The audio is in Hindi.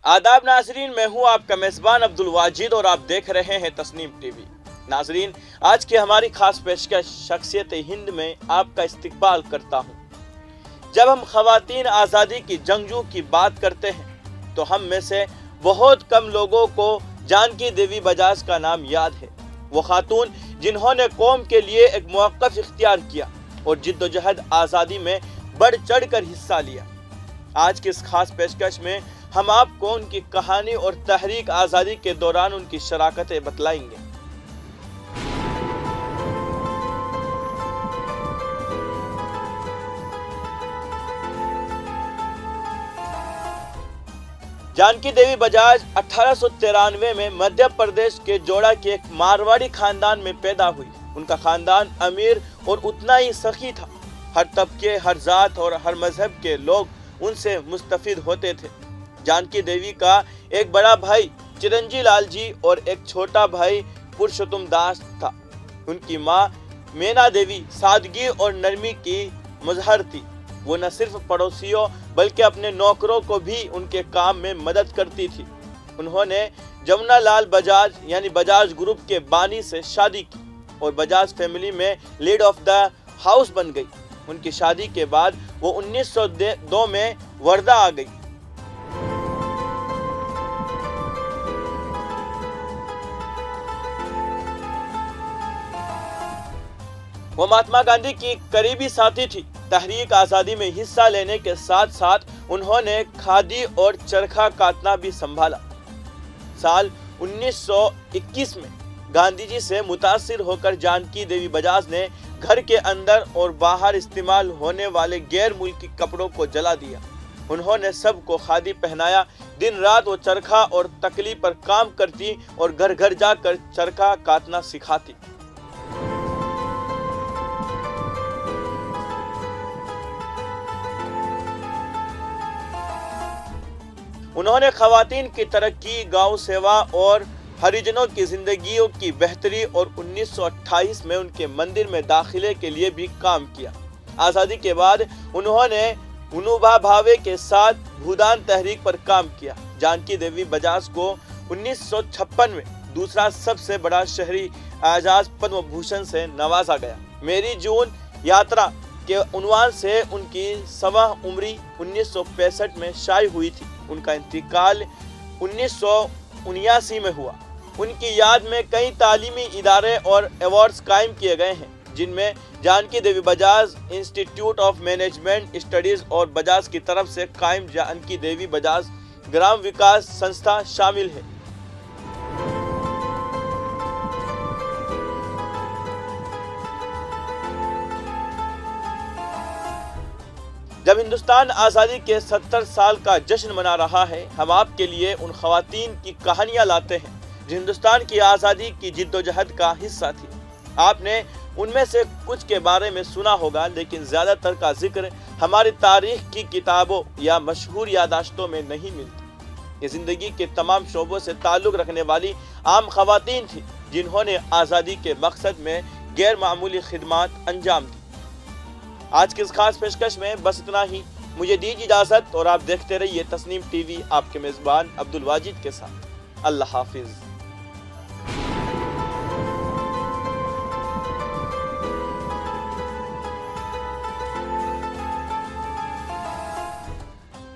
आदाब नाजरीन, मैं हूं आपका मेज़बान अब्दुल वाजिद और आप देख रहे हैं तस्नीम टीवी। नाजरीन, आज की हमारी खास पेशकश शख्सियत हिंद में आपका इस्तकबाल करता हूं। जब हम खवातीन आज़ादी की जंगजू की बात करते हैं तो हम में से बहुत कम लोगों को जानकी देवी बजाज का नाम याद है। वो खातून जिन्होंने कौम के लिए एक मौक़िफ़ इख्तियार किया और जिद्दोजहद आज़ादी में बढ़ चढ़ कर हिस्सा लिया। आज की इस खास पेशकश में हम आपको उनकी कहानी और तहरीक आज़ादी के दौरान उनकी शराकतें बतलाएंगे। जानकी देवी बजाज 1893 में मध्य प्रदेश के जोड़ा के एक मारवाड़ी खानदान में पैदा हुई। उनका खानदान अमीर और उतना ही सखी था। हर तबके, हर जात और हर मजहब के लोग उनसे मुस्तफिद होते थे। जानकी देवी का एक बड़ा भाई चिरंजी लाल जी और एक छोटा भाई पुरुषोत्तम दास था। उनकी माँ मेना देवी सादगी और नरमी की मुजहर थी। वो न सिर्फ पड़ोसियों बल्कि अपने नौकरों को भी उनके काम में मदद करती थी। उन्होंने जमुना लाल बजाज यानी बजाज ग्रुप के बानी से शादी की और बजाज फैमिली में लीड ऑफ द हाउस बन गई। उनकी शादी के बाद वो 1902 में वर्धा आ गई। वो महात्मा गांधी की करीबी साथी थी। तहरीक आज़ादी में हिस्सा लेने के साथ साथ उन्होंने खादी और चरखा काटना भी संभाला। साल 1921 में गांधी जी से मुतासिर होकर जानकी देवी बजाज ने घर के अंदर और बाहर इस्तेमाल होने वाले गैर मुल्की कपड़ों को जला दिया। उन्होंने सबको खादी पहनाया। दिन रात वो चरखा और तकली पर काम करती और घर घर जाकर चरखा काटना सिखाती। उन्होंने खवातीन की तरक्की, गांव सेवा और हरिजनों की जिंदगियों की बेहतरी और 1928 में उनके मंदिर में दाखिले के लिए भी काम किया। आज़ादी के बाद उन्होंने विनोबा भावे के साथ भूदान तहरीक पर काम किया। जानकी देवी बजाज को 1956 में दूसरा सबसे बड़ा शहरी एजाज पद्म भूषण से नवाजा गया। मेरी जून यात्रा के उन्वान से उनकी सवा उम्री 1965 में शायी हुई थी। उनका इंतकाल 1979 में हुआ। उनकी याद में कई तालीमी इदारे और अवार्ड्स कायम किए गए हैं, जिनमें Janki Devi Bajaj Institute of Management Studies और बजाज की तरफ से कायम जानकी देवी बजाज ग्राम विकास संस्था शामिल है। जब हिंदुस्तान आज़ादी के 70 साल का जश्न मना रहा है, हम आपके लिए उन खवातीन की कहानियां लाते हैं जो हिंदुस्तान की आज़ादी की जिद्दोजहद का हिस्सा थी। आपने उनमें से कुछ के बारे में सुना होगा, लेकिन ज़्यादातर का जिक्र हमारी तारीख की किताबों या मशहूर यादाश्तों में नहीं मिलती। ये ज़िंदगी के तमाम शोबों से ताल्लुक़ रखने वाली आम खवातीन थी, जिन्होंने आज़ादी के मकसद में गैर मामूली खिदमात अंजाम दी। आज की इस खास पेशकश में बस इतना ही। मुझे दीजिए इजाज़त और आप देखते रहिए तस्नीम टीवी, आपके मेज़बान अब्दुल वाजिद के साथ। अल्लाह हाफिज़।